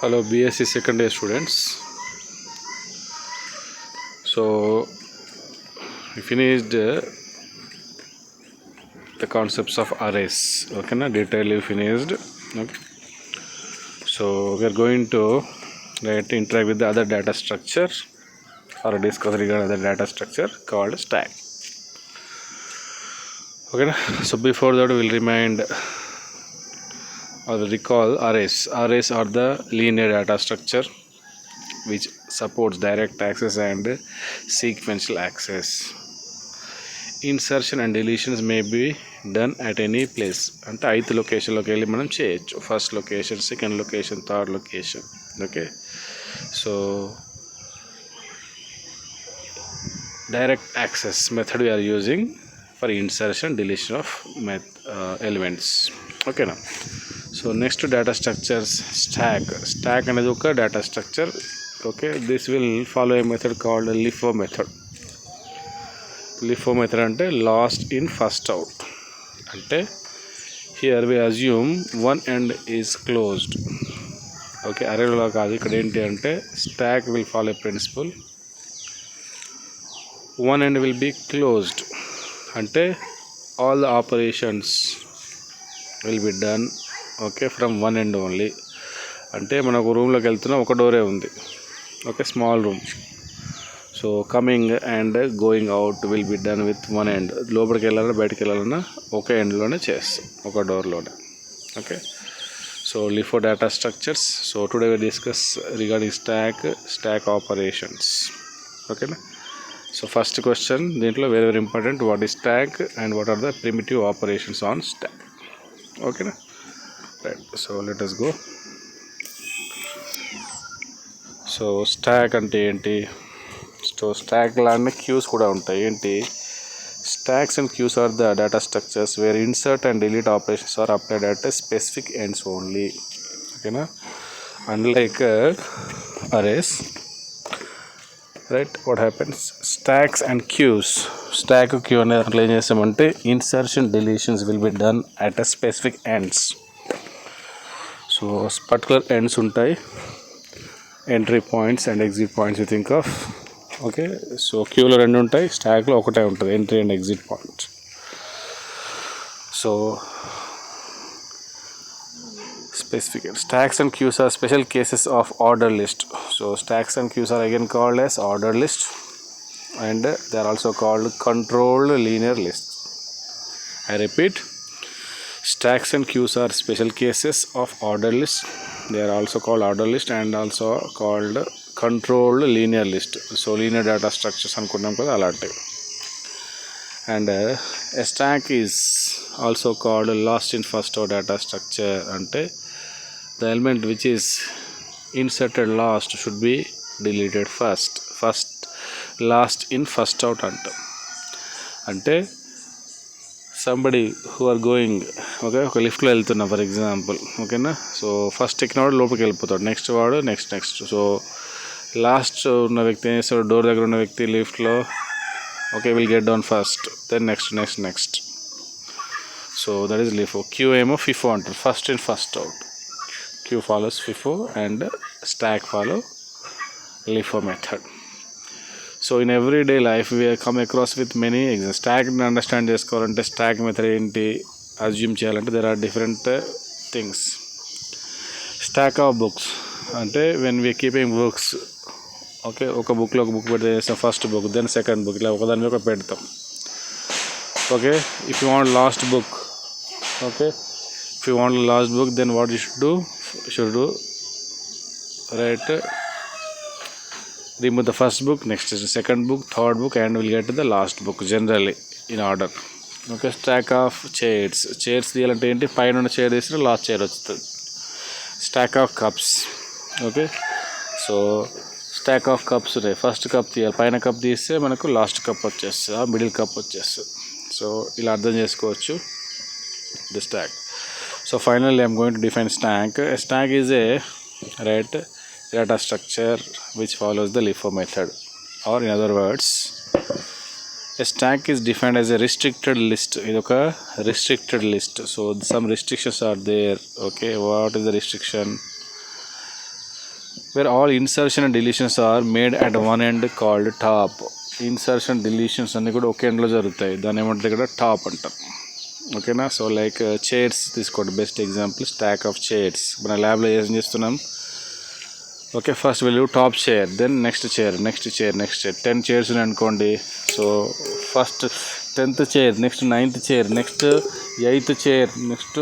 Hello BSc second year students. So we finished the concepts of arrays. Okay, na detail finished. Okay. So we are going to interact with the other data structure or discuss regarding other data structure called stack. Okay, na? So before that we'll remind or recall arrays. Arrays are the linear data structure which supports direct access and sequential access. Insertion and deletions may be done at any place. అంటే ఐత్ లొకేషన్లోకి వెళ్ళి మనం చేయొచ్చు. First location, second location, third location. Okay, so direct access method we are using for insertion deletion of elements. Okay now, so next data structures, stack అనేది ఒక data structure. Okay, this will follow a method called LIFO method. LIFO method అంటే last in first out. అంటే here we assume one end is closed. Okay, అరేలో కాదు, ఇక్కడ ఏంటి అంటే stack will follow a principle. One end will be closed అంటే all the operations will be done okay from one end only. అంటే మనకు రూమ్లోకి వెళ్తున్నా ఒక డోరే ఉంది. Okay, small room. So coming and going out will be done with one end. లోపలికి వెళ్ళాలన్నా బయటకు వెళ్ళాలన్నా ఒక ఎండ్లోనే చేస్తాం, ఒక డోర్లోనే. Okay, so LIFO data structures. So today we discuss regarding stack operations. ఓకేనా, సో ఫస్ట్ క్వశ్చన్ దీంట్లో very important, what is stack and what are the primitive operations on stack. ఓకేనా, right. So let us go. So stack అంటే ఏంటి? So stack లానే queues కూడా ఉంటాయి. ఏంటి? Stacks and queues are the data structures where insert and delete operations are applied at specific ends only. ఓకేనా, unlike arrays. Right, what happens? Stacks and queues, stack queue అనే దాంట్లో ఏం చేస్తామంటే insertion deletions will be done at a specific ends. So particular ends ఉంటాయి, entry points and exit points you think of. Okay, so క్యూలో రెండు ఉంటాయి, స్టాక్లో ఒకటే ఉంటుంది, entry and exit point. So specific stacks and queues are special cases of order list. So stacks and queues are again called as order list and they are also called controlled linear lists. I repeat, stacks and queues are special cases of order list. They are also called order list and also called controlled linear list. So linear data structures అనుకున్నాం కదా, అలాంటివి. And a stack is also called last in first out data structure. అంటే the element which is inserted last should be deleted first. Last in first out అంటాం. అంటే somebody who are going, okay, ఒక లిఫ్ట్లో వెళ్తున్నా for example. ఓకేనా, so first ఎక్కిన వాడు లోపలికి వెళ్ళిపోతాడు, నెక్స్ట్ వాడు నెక్స్ట్. సో లాస్ట్ ఉన్న వ్యక్తి ఏం చేస్తాడు? డోర్ దగ్గర ఉన్న వ్యక్తి లిఫ్ట్లో, okay, will get down first, then next. So that is LIFO. Queue ఏమో FIFO అంటారు, first in first out. Queue follows FIFO and stack follow LIFO method. So in everyday life we come across with many examples. స్టాక్ని understand చేసుకోవాలంటే stack method ఏంటి assume చేయాలంటే there are different things. Stack of books అంటే when we keeping books, okay, ఒక బుక్లో ఒక book పెడితే చేస్తాం, first book then second book, ఇలా ఒకదాని మీద పెడతాం. Okay, if you want last book, okay, if you want last book then what you should do right, remove the first book, next is the second book, third book, and we'll get to the last book generally in order. Okay, stack of chairs తీయాలంటే ఏంటి? పైన ఉన్న chair తీస్తే last chair వస్తుంది. Stock of cups, okay, so stock of cups ఉన్నాయి. First cup తీయాలి, పైన cup తీస్తే మనకు లాస్ట్ కప్ వచ్చేస్తుంది, మిడిల్ కప్ వచ్చేస్తుంది. సో ఇలా అర్థం చేసుకోవచ్చు the stock. So finally I'm going to define stock. Stock is a right data structure which follows the LIFO method, or in other words a stack is defined as a restricted list. idoka restricted list, so some restrictions are there. Okay, what is the restriction? where all insertion and deletions are made at one end called top. Insertion deletions అన్నీ కూడా ఒకే ఎండ్లో జరుగుతాయి, దాన్ని ఏమంటారు ఇక్కడ top అంటారు. ఓకేనా. So like chairs తీసుకోండి, best example stack of chairs. మన ల్యాబ్లో ఏం చేస్తున్నాం, okay first will top chair, then next chair, next chair, next chair. 10 chairs ఉన్నాయి అనుకోండి. So first 10th chair, next 9th chair, next 8th chair, next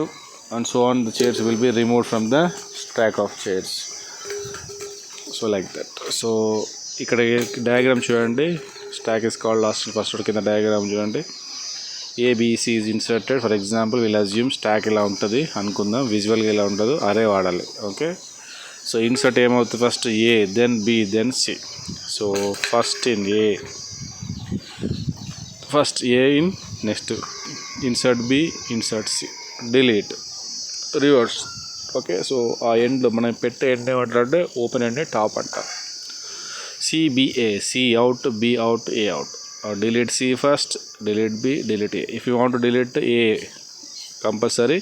and so on the chairs will be removed from the stack of chairs. So like that. So ఇక్కడ diagram చూడండి, stack is called last first కింద diagram చూడండి. ABC is inserted. For example will assume stack ఇలా ఉంటుంది అనుకుందాం, విజువల్గా ఇలా ఉండదు, అరే వాడాలి. ఓకే. సో ఇన్సర్ట్ ఏమవుతుంది, first A, then B, then C. So first in A, first A in, next insert B, insert C, delete, reverse. Okay. So ఆ ఎండ్లో మనం పెట్టే ఎండ్ ఏమంటారంటే ఓపెన్ ఎండ్ టాప్ అంటాం. CBA, C out, B out, A out. Delete C first, delete B, delete A. If you want to delete A compulsory,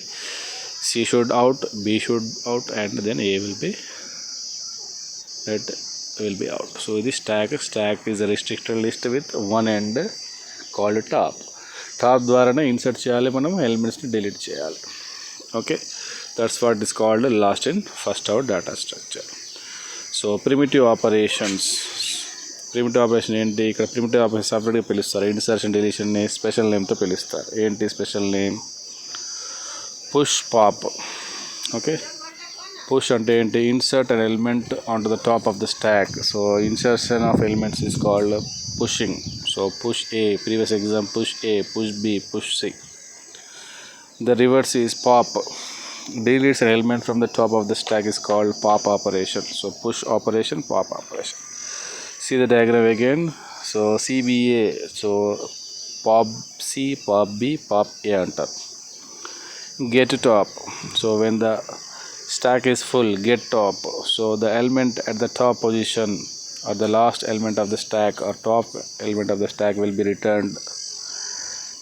C should out, B should out, and then A will be out. So this stack is a restricted list with one end called top. Top ద్వారానే insert చేయాలి మనం, ఎలిమెంట్స్ని delete చేయాలి. Okay, that's what is called last in first out data structure. So primitive operations. Primitive operation ఏంటి, ఇక్కడ primitive operation సపరేట్గా పిలుస్తారు. Insertion డిలీషన్ని special నేమ్తో పిలుస్తారు. ఏంటి special name, push pop. Okay, push అంటే ఏంటి, insert an element on to the top of the stack. So insertion of elements is called pushing. So push A, previous exam push A, push B, push C. The reverse is pop. Deletes an element from the top of the stack is called pop operation. So push operation, pop operation. See the diagram again. So CBA, so pop C, pop B, pop A antar. Get top. So when the stack is full, get top. So the element at the top position or the last element of the stack or top element of the stack will be returned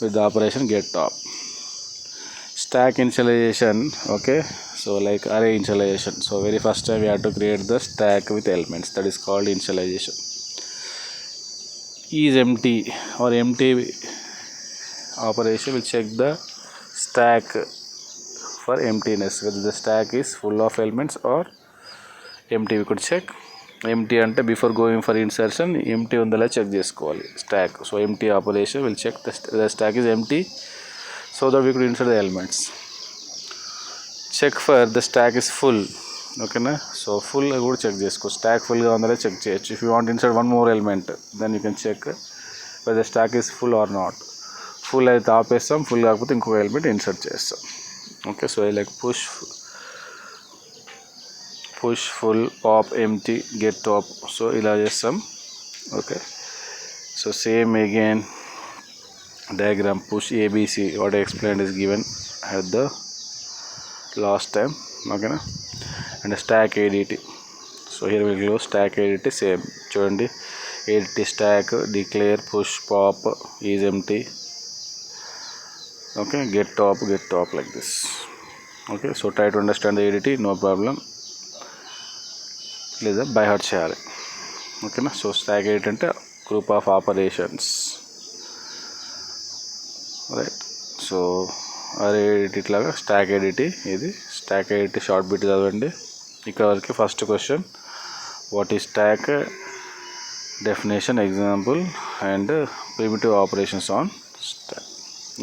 with the operation get top. Stack initialization. Okay, so like array initialization. So very first time we have to create the stack with elements, that is called initialization. Is empty or empty operation will check the stack for emptiness, whether the stack is full of elements or empty. We could check empty ante before going for insertion empty undala check chesukovali stack. So empty operation will check the stack is empty so that we could insert the elements. Check for the stack is full. Okay na, so full కూడా check చేసుకో, stack ఫుల్గా ఉందో check చేయొచ్చు. If you want insert one more element then you can check whether stack is full or not. Full అయితే ఆపేస్తాం, full కాకపోతే ఇంకొక element insert చేస్తాం. Okay, so like push full, pop empty, get top. So ఇలా చేస్తాం. Okay, so same again diagram push ABC, what I explained is given at the last time. Okay na, and stack ADT. So here we will go stack ADT same చూడండి, ADT stack declare push pop is empty. Okay, get top like this. Okay, so try to understand the ADT, no problem, లేదా by heart చేయాలి. ఓకేనా. So stack ADT అంటే group of operations, right. So array ADT ఇట్లాగా stack ADT, ఇది stack ADT short bit చదవండి ఇక్కడ వరకు. First question, what is stack, definition, example and primitive operations on stack.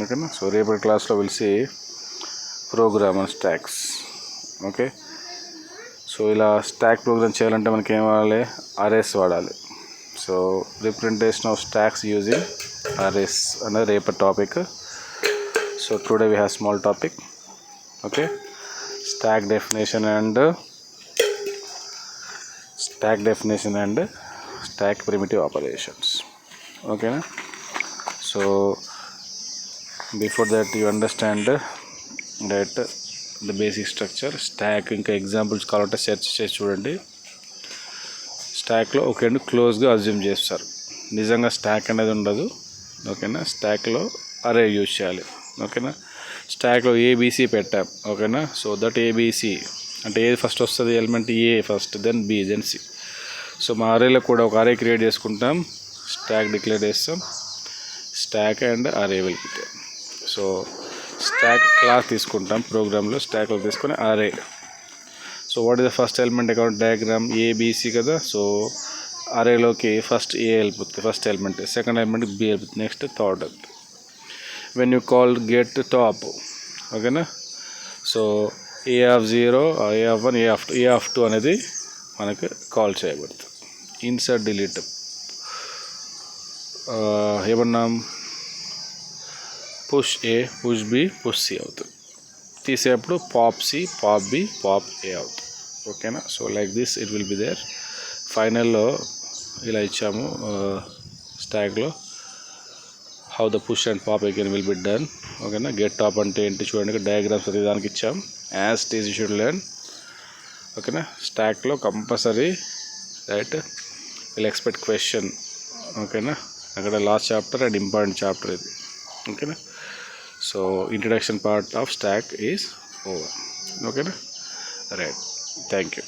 ఓకేనా. సో రేపటి క్లాస్లో will see program on stacks. Okay, so ఇలా stack program చేయాలంటే మనకి ఏం వాడాలి, అరేస్ వాడాలి. So representation of stacks using arrays అనేది రేపటి topic. So today we have small topic. Okay, stack definition and stack primitive operations. Okay na? So before that you understand that the basic structure stack. ఇంకా examples కావాలంటే search చేసి చూడండి. స్టాక్లో ఒక end క్లోజ్గా assume చేస్తారు, నిజంగా స్టాక్ అనేది ఉండదు. ఓకేనా. స్టాక్లో అరే యూజ్ చేయాలి. ఓకేనా. స్టాక్లో ఏబీసీ పెట్టాం. ఓకేనా. సో దట్ ఏబీసీ అంటే ఏది ఫస్ట్ వస్తుంది element A first, then B, then C. So మా అరేలో కూడా ఒక అరే క్రియేట్ చేసుకుంటాం, స్టాక్ డిక్లేర్ చేస్తాం, stack and array will create. So stack class తీసుకుంటాం ప్రోగ్రాంలో, స్టాక్లో తీసుకొని array. So what is the first element account diagram, ABC కదా. సో అరేలోకి ఫస్ట్ ఏ వెళ్ళిపోతుంది, first element, second element B వెళ్ళిపోతుంది, next third. When you call get top, ఓకేనా. So A of 0, A of 1, A of 2 అనేది మనకు call చేయబడుతుంది. Insert delete ఏమన్నాం, push A, push B, push C అవుతుంది. తీసేటప్పుడు pop C, pop B, pop A అవుతుంది, ఓకేనా. So like this it will be there. ఫైనల్లో ఇలా ఇచ్చాము స్టాక్లో, how the push and pop again will be done, ఓకేనా. గెట్ టాప్ అంటే ఏంటి చూడండి, డయాగ్రామ్స్ ప్రతి దానికి ఇచ్చాం, as these you should learn, ఓకేనా. స్టాక్లో compulsory right will expect question, ఓకేనా. అక్కడ last chapter and important chapter ఇది, ఓకేనా. So introduction part of stack is over, ఓకేనా. Right, thank you.